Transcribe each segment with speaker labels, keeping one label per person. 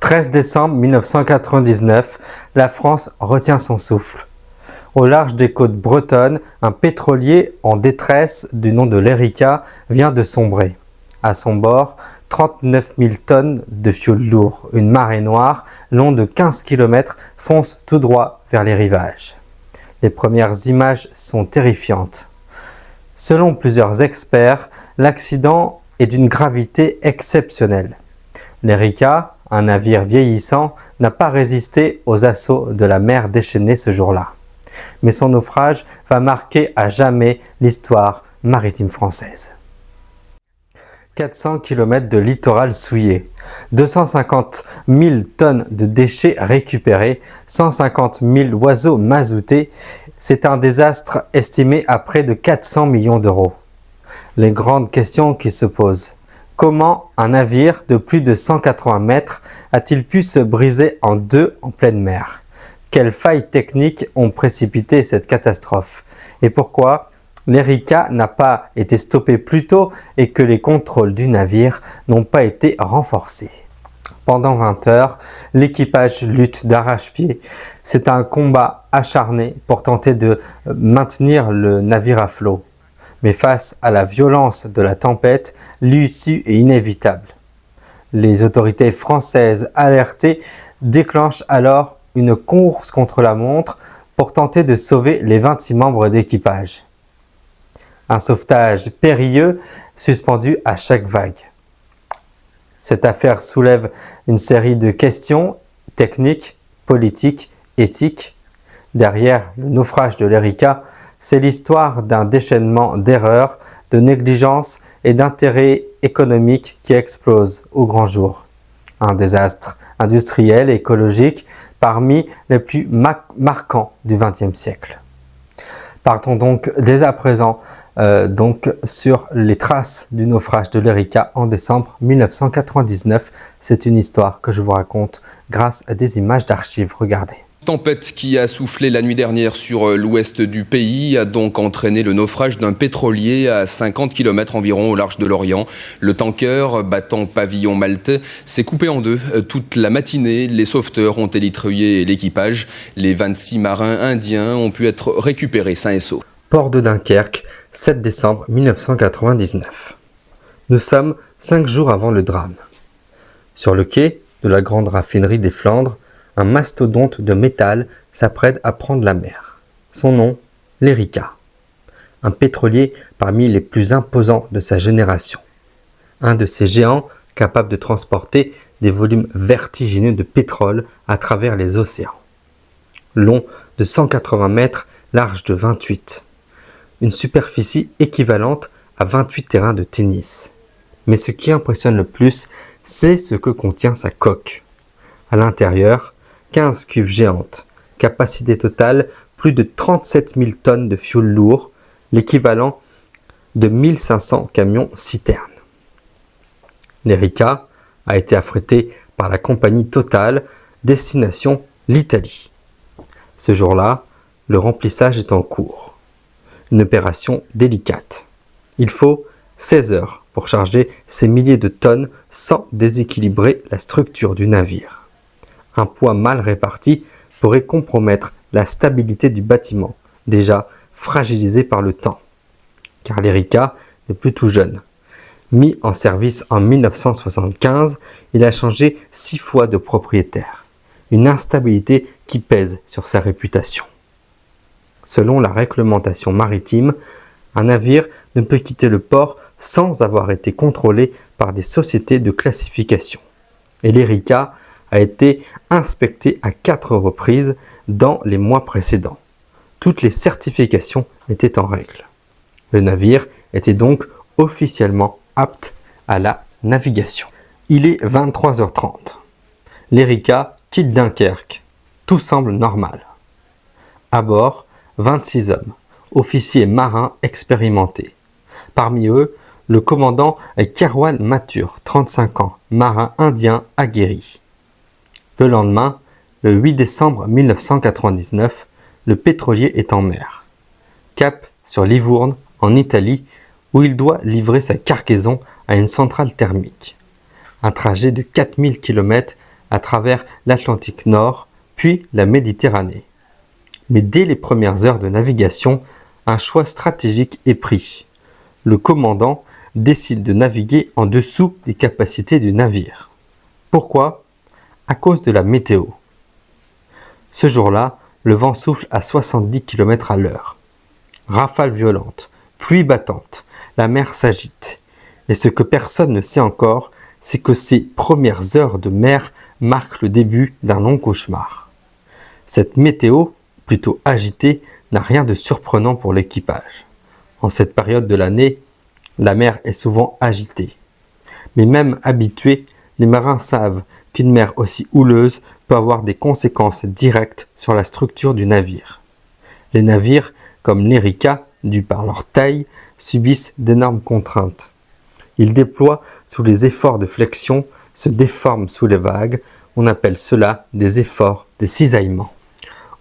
Speaker 1: 13 décembre 1999, la France retient son souffle. Au large des côtes bretonnes, un pétrolier en détresse du nom de l'Erika vient de sombrer. À son bord, 39 000 tonnes de fioul lourd. Une marée noire, long de 15 km, fonce tout droit vers les rivages. Les premières images sont terrifiantes. Selon plusieurs experts, l'accident est d'une gravité exceptionnelle. L'Erika, un navire vieillissant, n'a pas résisté aux assauts de la mer déchaînée ce jour-là. Mais son naufrage va marquer à jamais l'histoire maritime française. 400 km de littoral souillé, 250 000 tonnes de déchets récupérés, 150 000 oiseaux mazoutés, c'est un désastre estimé à près de 400 millions d'euros. Les grandes questions qui se posent. Comment un navire de plus de 180 mètres a-t-il pu se briser en deux en pleine mer? Quelles failles techniques ont précipité cette catastrophe? Et pourquoi l'Erika n'a pas été stoppée plus tôt et que les contrôles du navire n'ont pas été renforcés? Pendant 20 heures, l'équipage lutte d'arrache-pied. C'est un combat acharné pour tenter de maintenir le navire à flot. Mais face à la violence de la tempête, l'issue est inévitable. Les autorités françaises alertées déclenchent alors une course contre la montre pour tenter de sauver les 26 membres d'équipage. Un sauvetage périlleux suspendu à chaque vague. Cette affaire soulève une série de questions techniques, politiques, éthiques. Derrière le naufrage de l'Erika, c'est l'histoire d'un déchaînement d'erreurs, de négligence et d'intérêts économiques qui explosent au grand jour. Un désastre industriel et écologique parmi les plus marquants du XXe siècle. Partons donc dès à présent sur les traces du naufrage de l'Erika en décembre 1999. C'est une histoire que je vous raconte grâce à des images d'archives. Regardez.
Speaker 2: Tempête qui a soufflé la nuit dernière sur l'ouest du pays a donc entraîné le naufrage d'un pétrolier à 50 km environ au large de l'Orient. Le tanker, battant pavillon maltais, s'est coupé en deux. Toute la matinée, les sauveteurs ont élitreuillé l'équipage. Les 26 marins indiens ont pu être récupérés sains et saufs.
Speaker 1: Port de Dunkerque, 7 décembre 1999. Nous sommes 5 jours avant le drame. Sur le quai de la grande raffinerie des Flandres, un mastodonte de métal s'apprête à prendre la mer. Son nom, l'Erika. Un pétrolier parmi les plus imposants de sa génération. Un de ces géants capables de transporter des volumes vertigineux de pétrole à travers les océans. Long de 180 mètres, large de 28. Une superficie équivalente à 28 terrains de tennis. Mais ce qui impressionne le plus, c'est ce que contient sa coque. À l'intérieur, 15 cuves géantes, capacité totale plus de 37 000 tonnes de fioul lourd, l'équivalent de 1500 camions citernes. L'Erika a été affrétée par la compagnie Total, destination l'Italie. Ce jour-là, le remplissage est en cours. Une opération délicate. Il faut 16 heures pour charger ces milliers de tonnes sans déséquilibrer la structure du navire. Un poids mal réparti pourrait compromettre la stabilité du bâtiment, déjà fragilisé par le temps. Car l'Erika n'est plus tout jeune. Mis en service en 1975, il a changé 6 fois de propriétaire. Une instabilité qui pèse sur sa réputation. Selon la réglementation maritime, un navire ne peut quitter le port sans avoir été contrôlé par des sociétés de classification. Et l'Erika a été inspecté à 4 reprises dans les mois précédents. Toutes les certifications étaient en règle. Le navire était donc officiellement apte à la navigation. Il est 23h30. L'Erika quitte Dunkerque. Tout semble normal. À bord, 26 hommes, officiers marins expérimentés. Parmi eux, le commandant Kerwan Mathur, 35 ans, marin indien aguerri. Le lendemain, le 8 décembre 1999, le pétrolier est en mer. Cap sur Livourne, en Italie, où il doit livrer sa cargaison à une centrale thermique. Un trajet de 4000 km à travers l'Atlantique Nord, puis la Méditerranée. Mais dès les premières heures de navigation, un choix stratégique est pris. Le commandant décide de naviguer en dessous des capacités du navire. Pourquoi ? À cause de la météo. Ce jour-là, le vent souffle à 70 km à l'heure. Rafales violentes, pluie battante, la mer s'agite. Et ce que personne ne sait encore, c'est que ces premières heures de mer marquent le début d'un long cauchemar. Cette météo, plutôt agitée, n'a rien de surprenant pour l'équipage. En cette période de l'année, la mer est souvent agitée. Mais même habitués, les marins savent qu'une mer aussi houleuse peut avoir des conséquences directes sur la structure du navire. Les navires, comme l'Erika, dus par leur taille, subissent d'énormes contraintes. Ils déploient sous les efforts de flexion, se déforment sous les vagues. On appelle cela des efforts de cisaillement.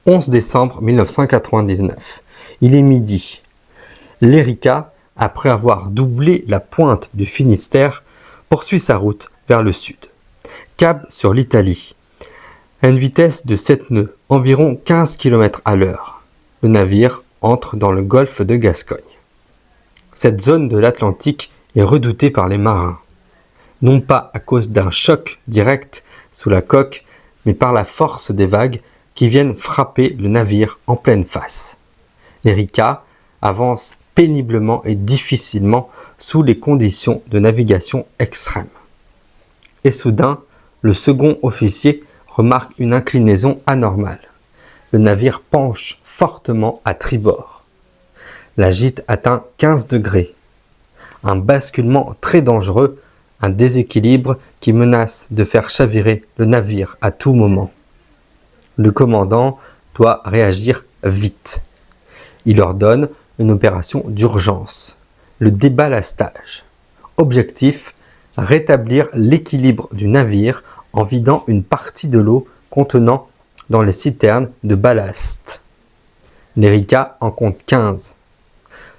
Speaker 1: 11 décembre 1999. Il est midi. L'Erika, après avoir doublé la pointe du Finistère, poursuit sa route vers le sud. Cap sur l'Italie. À une vitesse de 7 nœuds, environ 15 km à l'heure. Le navire entre dans le golfe de Gascogne. Cette zone de l'Atlantique est redoutée par les marins. Non pas à cause d'un choc direct sous la coque, mais par la force des vagues qui viennent frapper le navire en pleine face. L'Erika avance péniblement et difficilement sous les conditions de navigation extrêmes. Et soudain, le second officier remarque une inclinaison anormale. Le navire penche fortement à tribord. La gîte atteint 15 degrés. Un basculement très dangereux, un déséquilibre qui menace de faire chavirer le navire à tout moment. Le commandant doit réagir vite. Il ordonne une opération d'urgence, le déballastage. Objectif, rétablir l'équilibre du navire en vidant une partie de l'eau contenant dans les citernes de ballast. L'Erika en compte 15.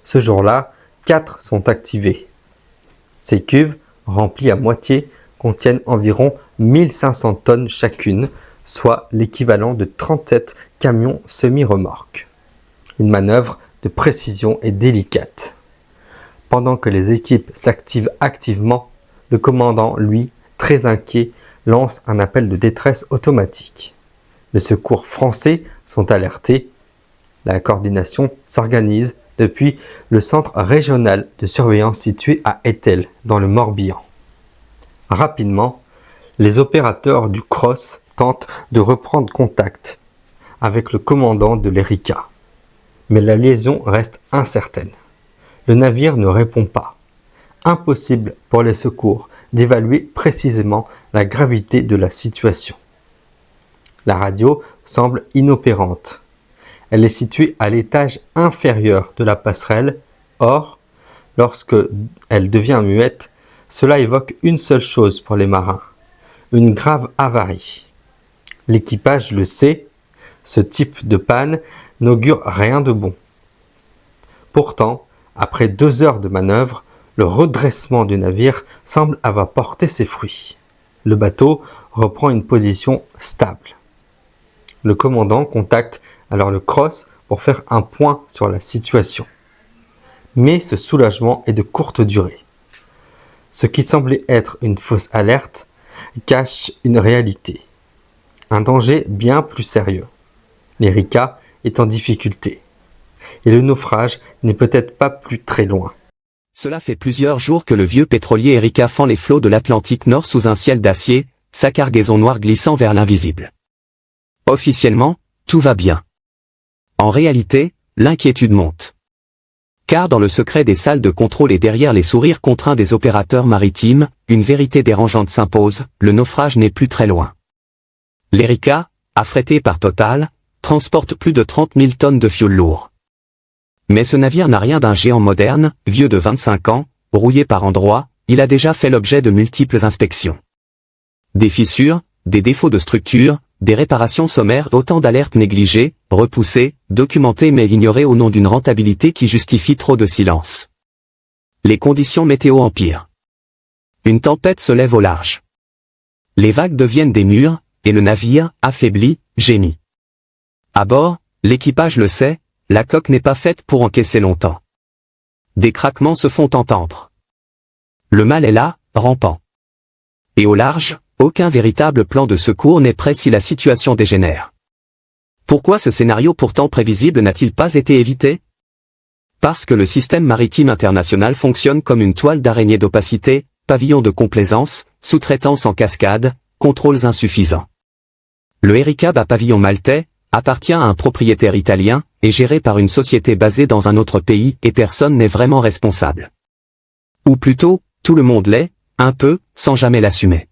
Speaker 1: Ce jour-là, 4 sont activées. Ces cuves, remplies à moitié, contiennent environ 1500 tonnes chacune, soit l'équivalent de 37 camions semi-remorques. Une manœuvre de précision et délicate. Pendant que les équipes s'activent activement, le commandant, lui, très inquiet, lance un appel de détresse automatique. Les secours français sont alertés. La coordination s'organise depuis le centre régional de surveillance situé à Etel, dans le Morbihan. Rapidement, les opérateurs du CROSS tentent de reprendre contact avec le commandant de l'Erika. Mais la liaison reste incertaine. Le navire ne répond pas. Impossible pour les secours d'évaluer précisément la gravité de la situation. La radio semble inopérante. Elle est située à l'étage inférieur de la passerelle. Or, lorsque elle devient muette, cela évoque une seule chose pour les marins, une grave avarie. L'équipage le sait, ce type de panne n'augure rien de bon. Pourtant, après 2 heures de manœuvre, le redressement du navire semble avoir porté ses fruits. Le bateau reprend une position stable. Le commandant contacte alors le CROSS pour faire un point sur la situation. Mais ce soulagement est de courte durée. Ce qui semblait être une fausse alerte cache une réalité. Un danger bien plus sérieux. L'Erika est en difficulté. Et le naufrage n'est peut-être pas plus très loin.
Speaker 3: Cela fait plusieurs jours que le vieux pétrolier Erika fend les flots de l'Atlantique Nord sous un ciel d'acier, sa cargaison noire glissant vers l'invisible. Officiellement, tout va bien. En réalité, l'inquiétude monte. Car dans le secret des salles de contrôle et derrière les sourires contraints des opérateurs maritimes, une vérité dérangeante s'impose, le naufrage n'est plus très loin. L'Erika, affrétée par Total, transporte plus de 30 000 tonnes de fioul lourd. Mais ce navire n'a rien d'un géant moderne, vieux de 25 ans, rouillé par endroits, il a déjà fait l'objet de multiples inspections. Des fissures, des défauts de structure, des réparations sommaires, autant d'alertes négligées, repoussées, documentées mais ignorées au nom d'une rentabilité qui justifie trop de silence. Les conditions météo empirent. Une tempête se lève au large. Les vagues deviennent des murs, et le navire, affaibli, gémit. À bord, l'équipage le sait, la coque n'est pas faite pour encaisser longtemps. Des craquements se font entendre. Le mal est là, rampant. Et au large, aucun véritable plan de secours n'est prêt si la situation dégénère. Pourquoi ce scénario pourtant prévisible n'a-t-il pas été évité? Parce que le système maritime international fonctionne comme une toile d'araignée d'opacité, pavillon de complaisance, sous-traitance en cascade, contrôles insuffisants. Le Erika à pavillon maltais appartient à un propriétaire italien, et géré par une société basée dans un autre pays et personne n'est vraiment responsable. Ou plutôt, tout le monde l'est, un peu, sans jamais l'assumer.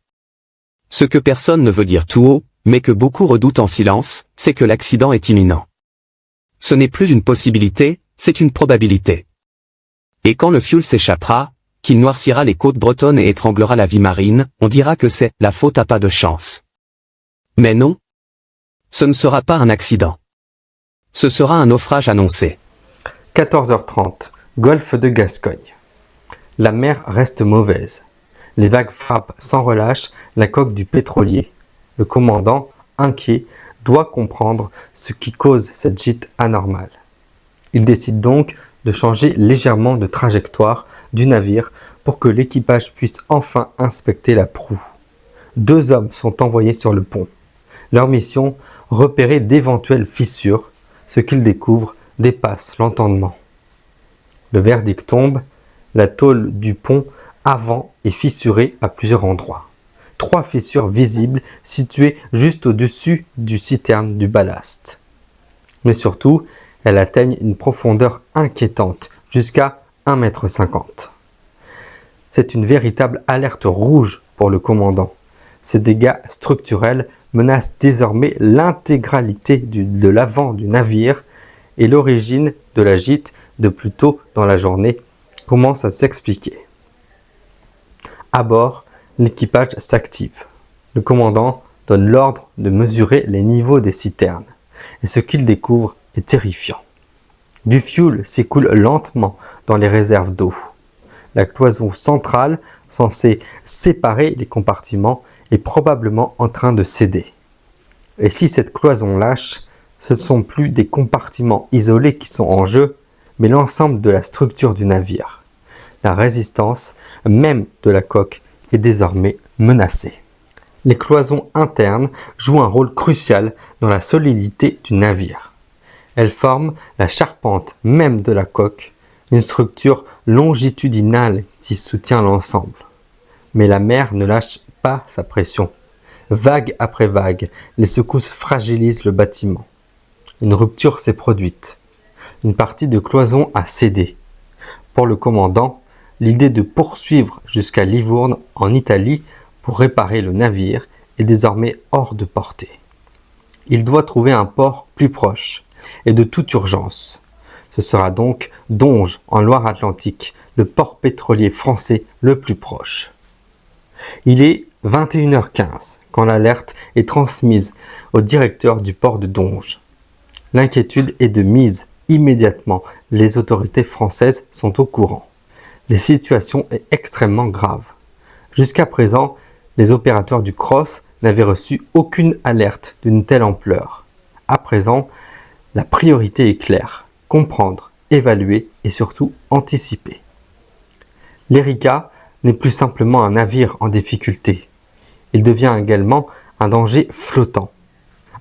Speaker 3: Ce que personne ne veut dire tout haut, mais que beaucoup redoutent en silence, c'est que l'accident est imminent. Ce n'est plus une possibilité, c'est une probabilité. Et quand le fioul s'échappera, qu'il noircira les côtes bretonnes et étranglera la vie marine, on dira que c'est la faute à pas de chance. Mais non. Ce ne sera pas un accident. Ce sera un naufrage annoncé.
Speaker 1: 14h30, golfe de Gascogne. La mer reste mauvaise. Les vagues frappent sans relâche la coque du pétrolier. Le commandant, inquiet, doit comprendre ce qui cause cette gîte anormale. Il décide donc de changer légèrement de trajectoire du navire pour que l'équipage puisse enfin inspecter la proue. 2 hommes sont envoyés sur le pont. Leur mission, repérer d'éventuelles fissures. Ce qu'ils découvrent dépasse l'entendement. Le verdict tombe, la tôle du pont avant est fissurée à plusieurs endroits. 3 fissures visibles situées juste au-dessus du citerne du ballast. Mais surtout, elles atteignent une profondeur inquiétante, jusqu'à 1,50 m. C'est une véritable alerte rouge pour le commandant. Ces dégâts structurels menacent désormais l'intégralité de l'avant du navire et l'origine de la gîte de plus tôt dans la journée commence à s'expliquer. À bord, l'équipage s'active. Le commandant donne l'ordre de mesurer les niveaux des citernes et ce qu'il découvre est terrifiant. Du fioul s'écoule lentement dans les réserves d'eau. La cloison centrale, censée séparer les compartiments, est probablement en train de céder. Et si cette cloison lâche, ce ne sont plus des compartiments isolés qui sont en jeu, mais l'ensemble de la structure du navire. La résistance, même de la coque, est désormais menacée. Les cloisons internes jouent un rôle crucial dans la solidité du navire. Elles forment la charpente même de la coque, une structure longitudinale qui soutient l'ensemble. Mais la mer ne lâche pas sa pression. Vague après vague, les secousses fragilisent le bâtiment. Une rupture s'est produite. Une partie de cloison a cédé. Pour le commandant, l'idée de poursuivre jusqu'à Livourne en Italie pour réparer le navire est désormais hors de portée. Il doit trouver un port plus proche et de toute urgence. Ce sera donc Donges en Loire-Atlantique, le port pétrolier français le plus proche. Il est 21h15 quand l'alerte est transmise au directeur du port de Donges. L'inquiétude est de mise immédiatement. Les autorités françaises sont au courant. La situation est extrêmement grave. Jusqu'à présent, les opérateurs du CROSS n'avaient reçu aucune alerte d'une telle ampleur. À présent, la priorité est claire. Comprendre, évaluer et surtout anticiper. L'Erika n'est plus simplement un navire en difficulté. Il devient également un danger flottant.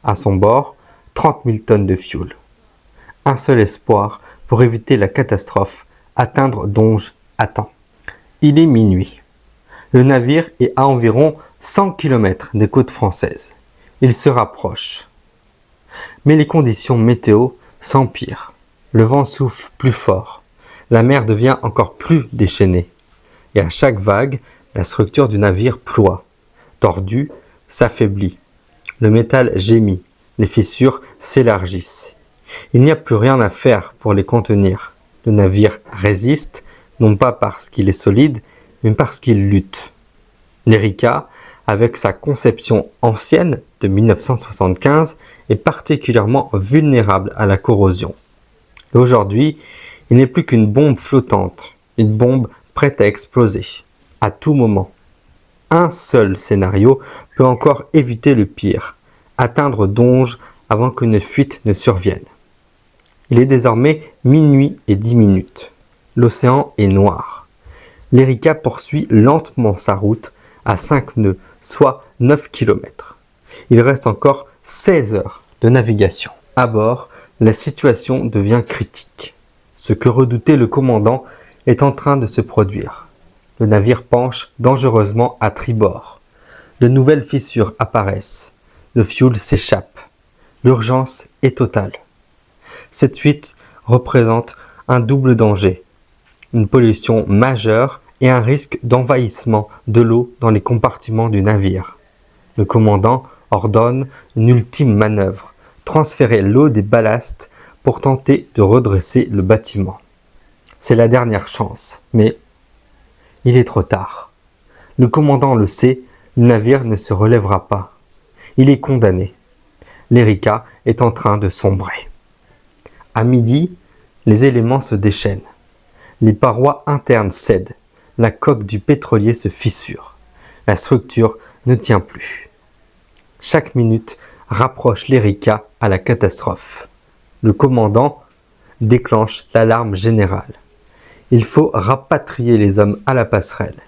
Speaker 1: À son bord, 30 000 tonnes de fioul. Un seul espoir pour éviter la catastrophe, atteindre Donges à temps. Il est minuit. Le navire est à environ 100 km des côtes françaises. Il se rapproche. Mais les conditions météo s'empirent. Le vent souffle plus fort. La mer devient encore plus déchaînée. Et à chaque vague, la structure du navire ploie. Tordu, s'affaiblit. Le métal gémit. Les fissures s'élargissent. Il n'y a plus rien à faire pour les contenir. Le navire résiste, non pas parce qu'il est solide, mais parce qu'il lutte. L'Erika, avec sa conception ancienne de 1975, est particulièrement vulnérable à la corrosion. Et aujourd'hui, il n'est plus qu'une bombe flottante, une bombe prête à exploser, à tout moment. Un seul scénario peut encore éviter le pire, atteindre Donge avant qu'une fuite ne survienne. Il est désormais minuit et 10 minutes. L'océan est noir. L'Erika poursuit lentement sa route à 5 nœuds, soit 9 km. Il reste encore 16 heures de navigation. À bord, la situation devient critique. Ce que redoutait le commandant est en train de se produire. Le navire penche dangereusement à tribord. De nouvelles fissures apparaissent. Le fioul s'échappe. L'urgence est totale. Cette fuite représente un double danger. Une pollution majeure et un risque d'envahissement de l'eau dans les compartiments du navire. Le commandant ordonne une ultime manœuvre, transférer l'eau des ballasts pour tenter de redresser le bâtiment. C'est la dernière chance, mais il est trop tard. Le commandant le sait, le navire ne se relèvera pas. Il est condamné. L'Erika est en train de sombrer. À midi, les éléments se déchaînent. Les parois internes cèdent. La coque du pétrolier se fissure. La structure ne tient plus. Chaque minute rapproche l'Erika à la catastrophe. Le commandant déclenche l'alarme générale. Il faut rapatrier les hommes à la passerelle.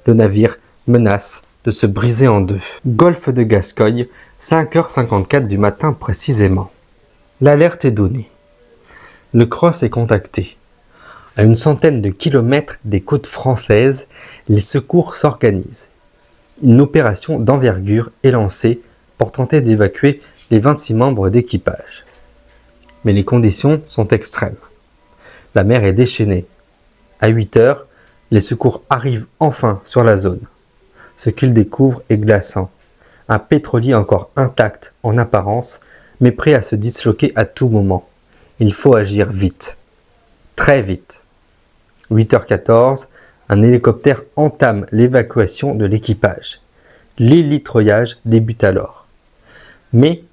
Speaker 1: Le navire menace de se briser en deux. Golfe de Gascogne, 5h54 du matin précisément. L'alerte est donnée. Le CROSS est contacté. À une centaine de kilomètres des côtes françaises, les secours s'organisent. Une opération d'envergure est lancée pour tenter d'évacuer les 26 membres d'équipage. Mais les conditions sont extrêmes. La mer est déchaînée. À 8 heures, les secours arrivent enfin sur la zone. Ce qu'ils découvrent est glaçant. Un pétrolier encore intact en apparence, mais prêt à se disloquer à tout moment. Il faut agir vite. Très vite. 8h14, un hélicoptère entame l'évacuation de l'équipage. L'hélitreuillage débute alors. Mais,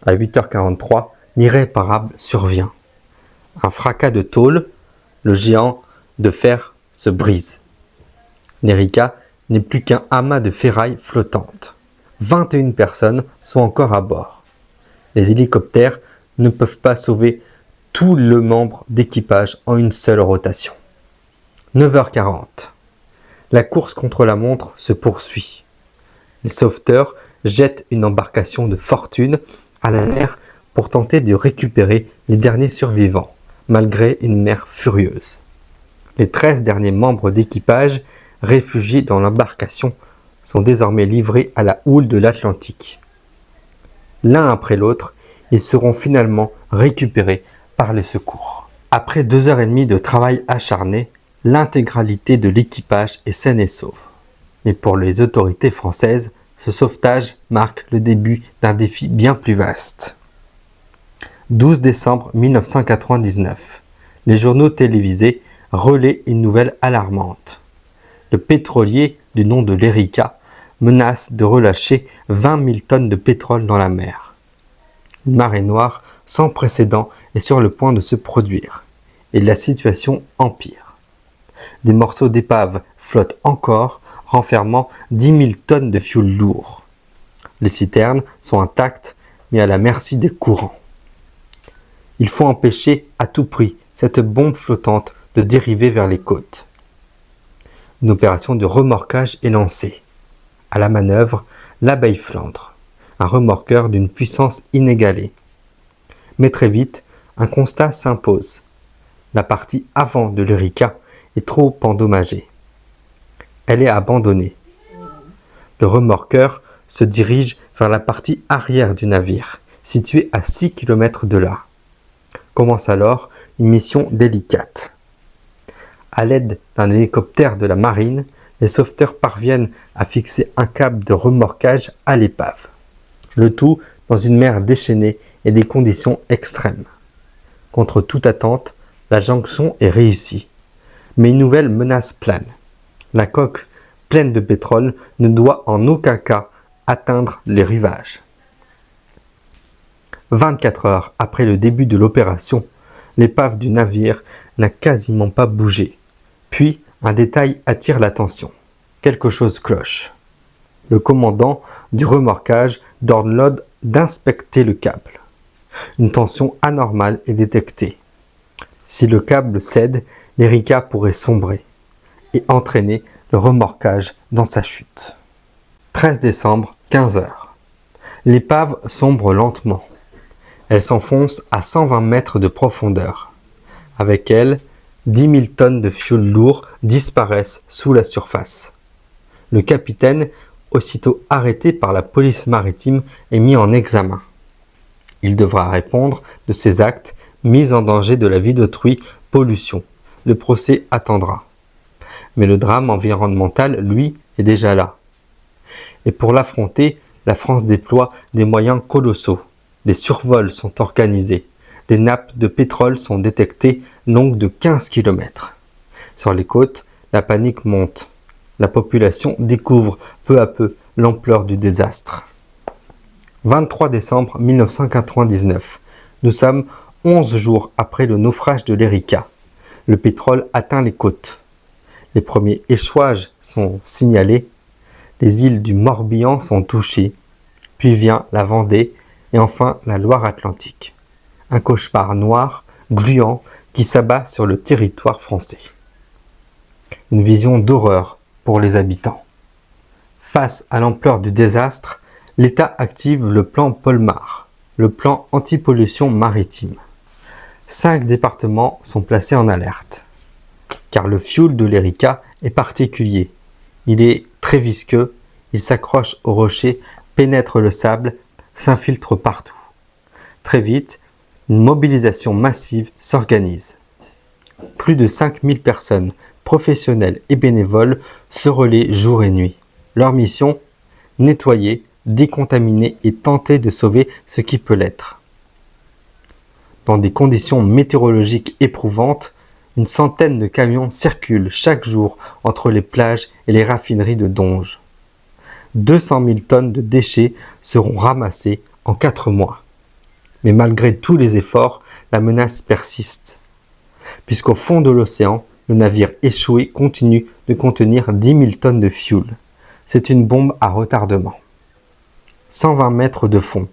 Speaker 1: à 8h43, l'irréparable survient. Un fracas de tôle, le géant de fer se brise. L'Erika n'est plus qu'un amas de ferraille flottante. 21 personnes sont encore à bord. Les hélicoptères ne peuvent pas sauver tous les membres d'équipage en une seule rotation. 9h40. La course contre la montre se poursuit. Les sauveteurs jettent une embarcation de fortune à la mer pour tenter de récupérer les derniers survivants, malgré une mer furieuse. Les 13 derniers membres d'équipage, réfugiés dans l'embarcation, sont désormais livrés à la houle de l'Atlantique. L'un après l'autre, ils seront finalement récupérés par les secours. Après 2h30 de travail acharné, l'intégralité de l'équipage est saine et sauve. Mais pour les autorités françaises, ce sauvetage marque le début d'un défi bien plus vaste. 12 décembre 1999. Les journaux télévisés relaient une nouvelle alarmante. Le pétrolier du nom de l'Erika menace de relâcher 20 000 tonnes de pétrole dans la mer. Une marée noire sans précédent est sur le point de se produire et la situation empire. Des morceaux d'épave flottent encore, renfermant 10 000 tonnes de fioul lourd. Les citernes sont intactes, mais à la merci des courants. Il faut empêcher à tout prix cette bombe flottante de dériver vers les côtes. Une opération de remorquage est lancée. À la manœuvre, l'Abeille Flandre, un remorqueur d'une puissance inégalée. Mais très vite, un constat s'impose. La partie avant de l'Erika est trop endommagée. Elle est abandonnée. Le remorqueur se dirige vers la partie arrière du navire, située à 6 km de là. Commence alors une mission délicate. À l'aide d'un hélicoptère de la marine, les sauveteurs parviennent à fixer un câble de remorquage à l'épave. Le tout dans une mer déchaînée et des conditions extrêmes. Contre toute attente, la jonction est réussie. Mais une nouvelle menace plane. La coque, pleine de pétrole, ne doit en aucun cas atteindre les rivages. 24 heures après le début de l'opération, l'épave du navire n'a quasiment pas bougé. Puis, un détail attire l'attention. Quelque chose cloche. Le commandant du remorquage ordonne d'inspecter le câble. Une tension anormale est détectée. Si le câble cède, l'Erika pourrait sombrer et entraîner le remorquage dans sa chute. 13 décembre, 15 h. L'épave sombre lentement. Elle s'enfonce à 120 mètres de profondeur. Avec elle, 10 000 tonnes de fioul lourd disparaissent sous la surface. Le capitaine, aussitôt arrêté par la police maritime, est mis en examen. Il devra répondre de ses actes, mise en danger de la vie d'autrui, pollution. Le procès attendra. Mais le drame environnemental, lui, est déjà là. Et pour l'affronter, la France déploie des moyens colossaux. Des survols sont organisés. Des nappes de pétrole sont détectées longues de 15 km. Sur les côtes, la panique monte. La population découvre peu à peu l'ampleur du désastre. 23 décembre 1999. Nous sommes 11 jours après le naufrage de l'Erika. Le pétrole atteint les côtes. Les premiers échouages sont signalés. Les îles du Morbihan sont touchées. Puis vient la Vendée et enfin la Loire-Atlantique. Un cauchemar noir, gluant, qui s'abat sur le territoire français. Une vision d'horreur pour les habitants. Face à l'ampleur du désastre, l'État active le plan Polmar, le plan anti-pollution maritime. 5 départements sont placés en alerte. Car le fioul de l'Erika est particulier. Il est très visqueux, il s'accroche aux rochers, pénètre le sable, s'infiltre partout. Très vite, une mobilisation massive s'organise. Plus de 5000 personnes, professionnelles et bénévoles, se relaient jour et nuit. Leur mission, nettoyer, décontaminer et tenter de sauver ce qui peut l'être. Dans des conditions météorologiques éprouvantes, une centaine de camions circulent chaque jour entre les plages et les raffineries de Donge. 200 000 tonnes de déchets seront ramassés en 4 mois. Mais malgré tous les efforts, la menace persiste. Puisqu'au fond de l'océan, le navire échoué continue de contenir 10 000 tonnes de fioul. C'est une bombe à retardement. 120 mètres de fond.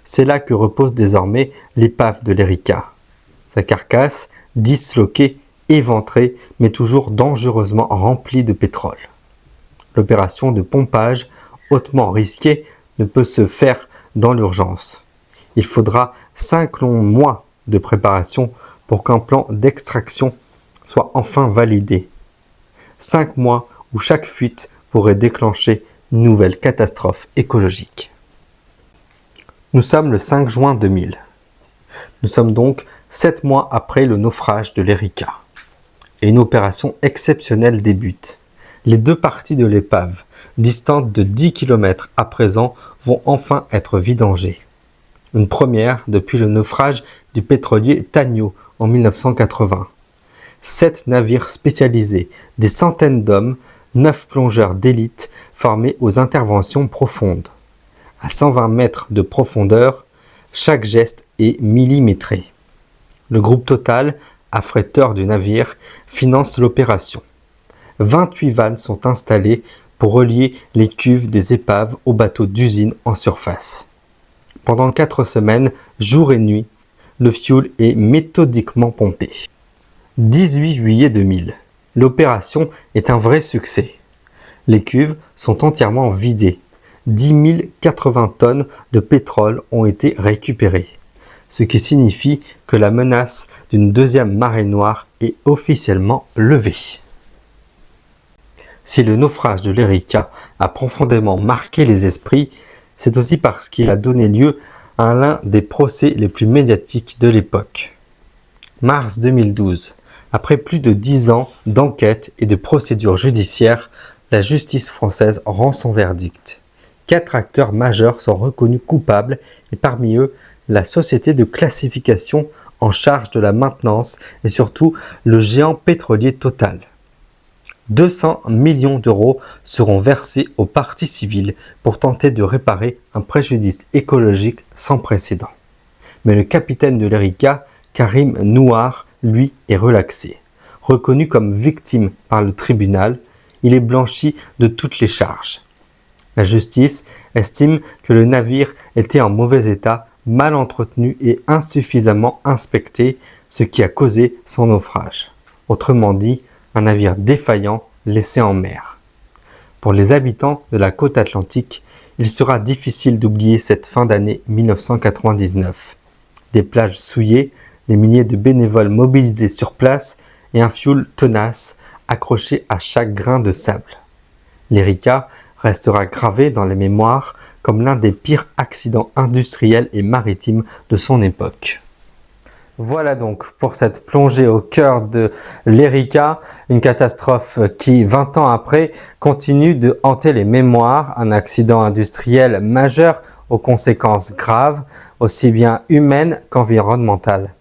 Speaker 1: C'est là que repose désormais l'épave de l'Erika. Sa carcasse, disloquée, éventrée, mais toujours dangereusement remplie de pétrole. L'opération de pompage, hautement risquée, ne peut se faire dans l'urgence. Il faudra 5 longs mois de préparation pour qu'un plan d'extraction soit enfin validé. 5 mois où chaque fuite pourrait déclencher une nouvelle catastrophe écologique. Nous sommes le 5 juin 2000. Nous sommes donc 7 mois après le naufrage de l'Erika. Et une opération exceptionnelle débute. Les 2 parties de l'épave, distantes de 10 km à présent, vont enfin être vidangées. Une première depuis le naufrage du pétrolier Tagno en 1980. 7 navires spécialisés, des centaines d'hommes, 9 plongeurs d'élite formés aux interventions profondes. À 120 mètres de profondeur, chaque geste est millimétré. Le groupe Total, affréteur du navire, finance l'opération. 28 vannes sont installées pour relier les cuves des épaves aux bateaux d'usine en surface. Pendant 4 semaines, jour et nuit, le fioul est méthodiquement pompé. 18 juillet 2000. L'opération est un vrai succès. Les cuves sont entièrement vidées. 10 080 tonnes de pétrole ont été récupérées, ce qui signifie que la menace d'une deuxième marée noire est officiellement levée. Si le naufrage de l'Erika a profondément marqué les esprits, c'est aussi parce qu'il a donné lieu à l'un des procès les plus médiatiques de l'époque. Mars 2012. Après plus de 10 ans d'enquête et de procédures judiciaires, la justice française rend son verdict. 4 acteurs majeurs sont reconnus coupables et parmi eux, la société de classification en charge de la maintenance et surtout le géant pétrolier Total. 200 millions d'euros seront versés aux parties civiles pour tenter de réparer un préjudice écologique sans précédent. Mais le capitaine de l'Erika, Karim Nouar, lui, est relaxé. Reconnu comme victime par le tribunal, il est blanchi de toutes les charges. La justice estime que le navire était en mauvais état, mal entretenu et insuffisamment inspecté, ce qui a causé son naufrage. Autrement dit, un navire défaillant laissé en mer. Pour les habitants de la côte atlantique, il sera difficile d'oublier cette fin d'année 1999. Des plages souillées, des milliers de bénévoles mobilisés sur place et un fioul tenace accroché à chaque grain de sable. L'Erika restera gravé dans les mémoires comme l'un des pires accidents industriels et maritimes de son époque. Voilà donc pour cette plongée au cœur de l'Erika, une catastrophe qui, 20 ans après, continue de hanter les mémoires, un accident industriel majeur aux conséquences graves, aussi bien humaines qu'environnementales,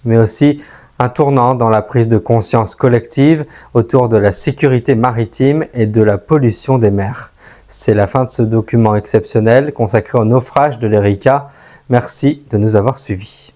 Speaker 1: mais aussi un tournant dans la prise de conscience collective autour de la sécurité maritime et de la pollution des mers. C'est la fin de ce document exceptionnel consacré au naufrage de l'Erika. Merci de nous avoir suivis.